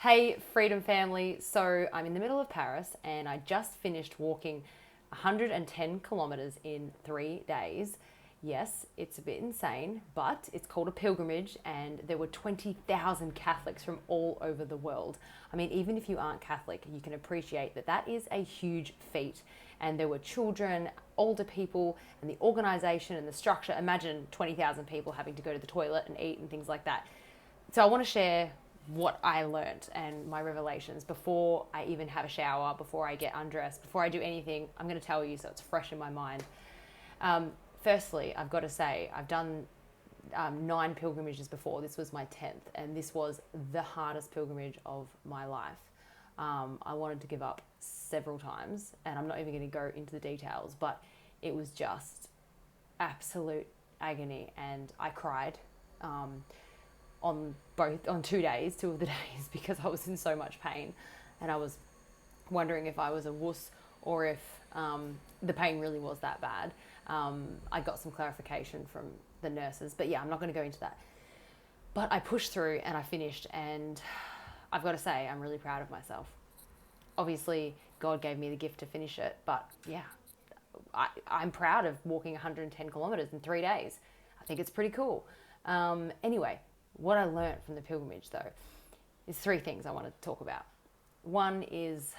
Hey, Freedom Family. So I'm in the middle of Paris and I just finished walking 110 kilometers in 3 days. Yes, it's a bit insane, but it's called a pilgrimage and there were 20,000 Catholics from all over the world. I mean, even if you aren't Catholic, you can appreciate that that is a huge feat. And there were children, older people, and the organization and the structure. Imagine 20,000 people having to go to the toilet and eat and things like that. So I want to share what I learned and my revelations before I even have a shower, before I get undressed, before I do anything. I'm going to tell you so it's fresh in my mind. Firstly, I've got to say, I've done 9 pilgrimages before. This was my 10th, and this was the hardest pilgrimage of my life. I wanted to give up several times, and I'm not even going to go into the details, but it was just absolute agony, and I cried. On 2 of the days because I was in so much pain and I was wondering if I was a wuss or if the pain really was that bad. I got some clarification from the nurses, but yeah, I'm not going to go into that. But I pushed through and I finished, and I've got to say I'm really proud of myself. Obviously, God gave me the gift to finish it, but yeah, I'm proud of walking 110 kilometers in 3 days. I think it's pretty cool. Anyway, what I learned from the pilgrimage, though, is 3 things I want to talk about. One is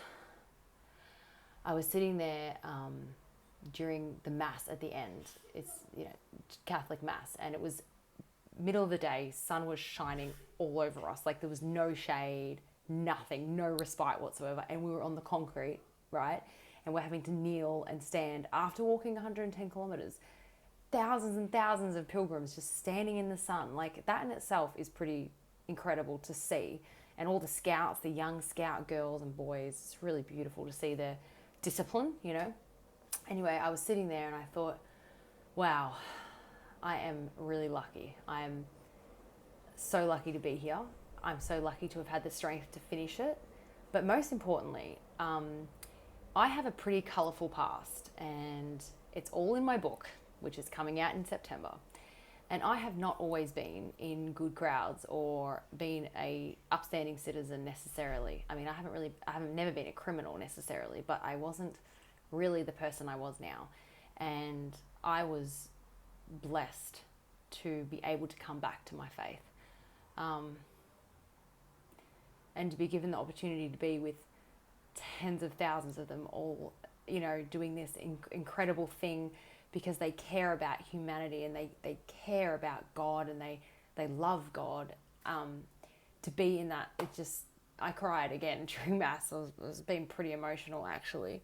I was sitting there during the Mass at the end. It's, Catholic Mass, and it was middle of the day. Sun was shining all over us. Like there was no shade, nothing, no respite whatsoever. And we were on the concrete, right? And we're having to kneel and stand after walking 110 kilometers. Thousands and thousands of pilgrims just standing in the sun. Like that in itself is pretty incredible to see. And all the scouts, the young scout girls and boys, it's really beautiful to see their discipline, Anyway, I was sitting there and I thought, wow, I am really lucky. I am so lucky to be here. I'm so lucky to have had the strength to finish it. But most importantly, I have a pretty colourful past, and it's all in my book, which is coming out in September. And I have not always been in good crowds or been a upstanding citizen necessarily. I mean, I haven't never been a criminal necessarily, but I wasn't really the person I was now. And I was blessed to be able to come back to my faith. And to be given the opportunity to be with tens of thousands of them all, doing this incredible thing, because they care about humanity and they care about God and they love God. To be in that, I cried again during Mass. I was being pretty emotional actually.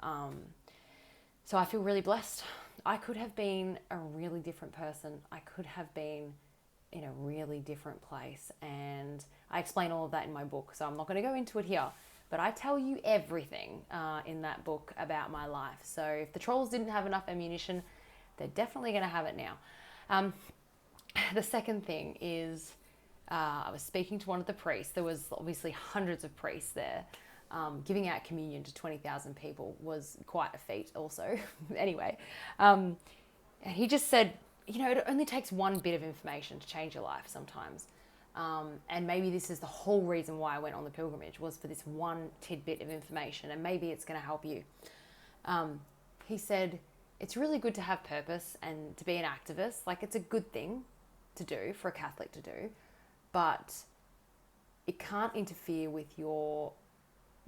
So I feel really blessed. I could have been a really different person. I could have been in a really different place. And I explain all of that in my book, so I'm not going to go into it here. But I tell you everything in that book about my life. So if the trolls didn't have enough ammunition, they're definitely going to have it now. The second thing is I was speaking to one of the priests. There was obviously hundreds of priests there. Giving out communion to 20,000 people was quite a feat also. Anyway, and he just said, it only takes one bit of information to change your life sometimes. And maybe this is the whole reason why I went on the pilgrimage, was for this one tidbit of information, and maybe it's going to help you. He said, it's really good to have purpose and to be an activist. Like, it's a good thing to do, for a Catholic to do, but it can't interfere with your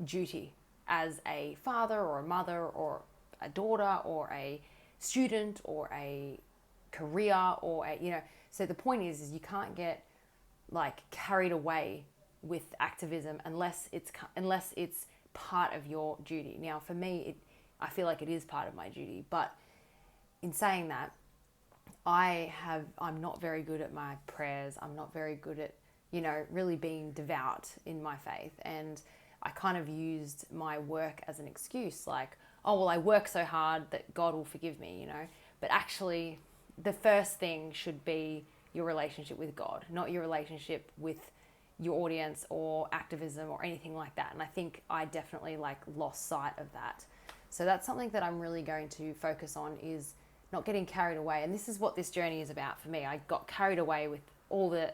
duty as a father or a mother or a daughter or a student or a career or so the point is you can't get carried away with activism unless it's part of your duty. Now for me, I feel like it is part of my duty, but in saying that, I'm not very good at my prayers. I'm not very good at really being devout in my faith, and I kind of used my work as an excuse, like, oh, well, I work so hard that God will forgive me, But actually, the first thing should be your relationship with God, not your relationship with your audience or activism or anything like that. And I think I definitely lost sight of that. So that's something that I'm really going to focus on, is not getting carried away. And this is what this journey is about for me. I got carried away with all the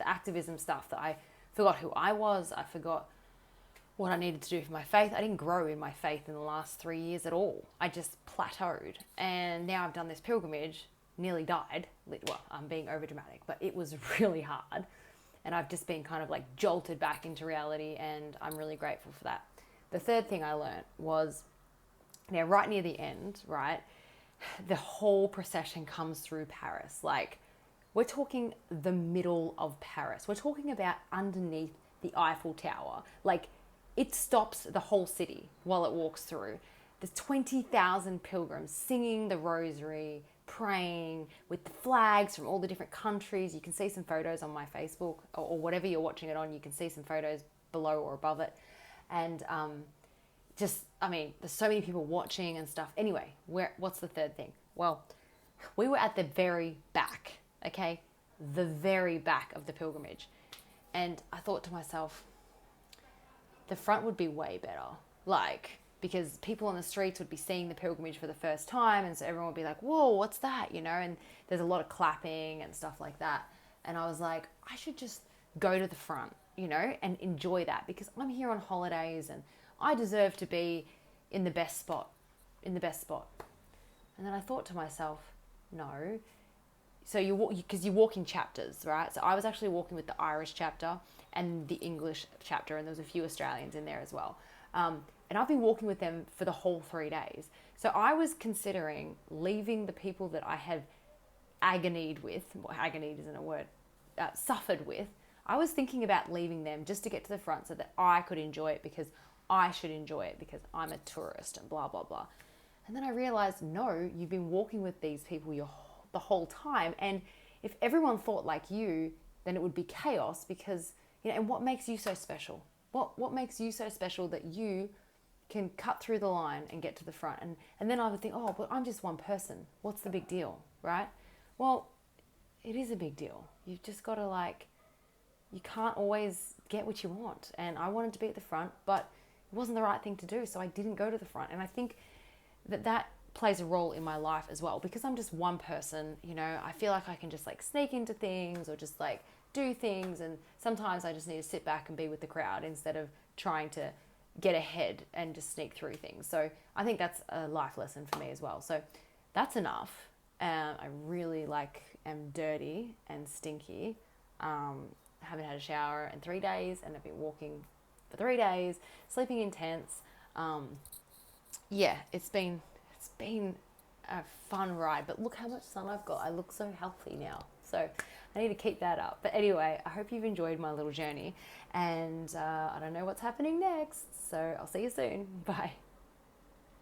activism stuff that I forgot who I was. I forgot what I needed to do for my faith. I didn't grow in my faith in the last 3 years at all. I just plateaued. And now I've done this pilgrimage, nearly died. Well, I'm being over dramatic, but it was really hard. And I've just been kind of like jolted back into reality, and I'm really grateful for that. The third thing I learned was, now right near the end, right, the whole procession comes through Paris. Like, we're talking the middle of Paris. We're talking about underneath the Eiffel Tower. Like, it stops the whole city while it walks through. There's 20,000 pilgrims singing the rosary, praying with the flags from all the different countries. You can see some photos on my Facebook, or whatever you're watching it on. You can see some photos below or above it. And there's so many people watching and stuff. Anyway, what's the third thing? Well, we were at the very back, okay? The very back of the pilgrimage. And I thought to myself, the front would be way better. Like, because people on the streets would be seeing the pilgrimage for the first time, and so everyone would be like, whoa, what's that? You know, and there's a lot of clapping and stuff like that. And I was like, I should just go to the front, you know, and enjoy that, because I'm here on holidays and I deserve to be in the best spot. And then I thought to myself, no. So you walk in chapters, right? So I was actually walking with the Irish chapter and the English chapter, and there was a few Australians in there as well. And I've been walking with them for the whole 3 days. So I was considering leaving the people that I have agonied with, well, agonied isn't a word, suffered with. I was thinking about leaving them just to get to the front so that I could enjoy it, because I should enjoy it because I'm a tourist and blah, blah, blah. And then I realized, no, you've been walking with these people the whole time. And if everyone thought like you, then it would be chaos, because, you know, and what makes you so special? What makes you so special that you can cut through the line and get to the front? And then I would think, oh, but I'm just one person. What's the big deal, right? Well, it is a big deal. You've just got to you can't always get what you want. And I wanted to be at the front, but it wasn't the right thing to do. So I didn't go to the front. And I think that plays a role in my life as well, because I'm just one person, you know. I feel like I can just sneak into things or just do things, and sometimes I just need to sit back and be with the crowd instead of trying to get ahead and just sneak through things. So I think that's a life lesson for me as well. So that's enough. I really am dirty and stinky. Haven't had a shower in 3 days, and I've been walking for 3 days, sleeping in tents. It's been a fun ride, but look how much sun I've got. I look so healthy now. So I need to keep that up. But anyway, I hope you've enjoyed my little journey, and I don't know what's happening next. So I'll see you soon. Bye.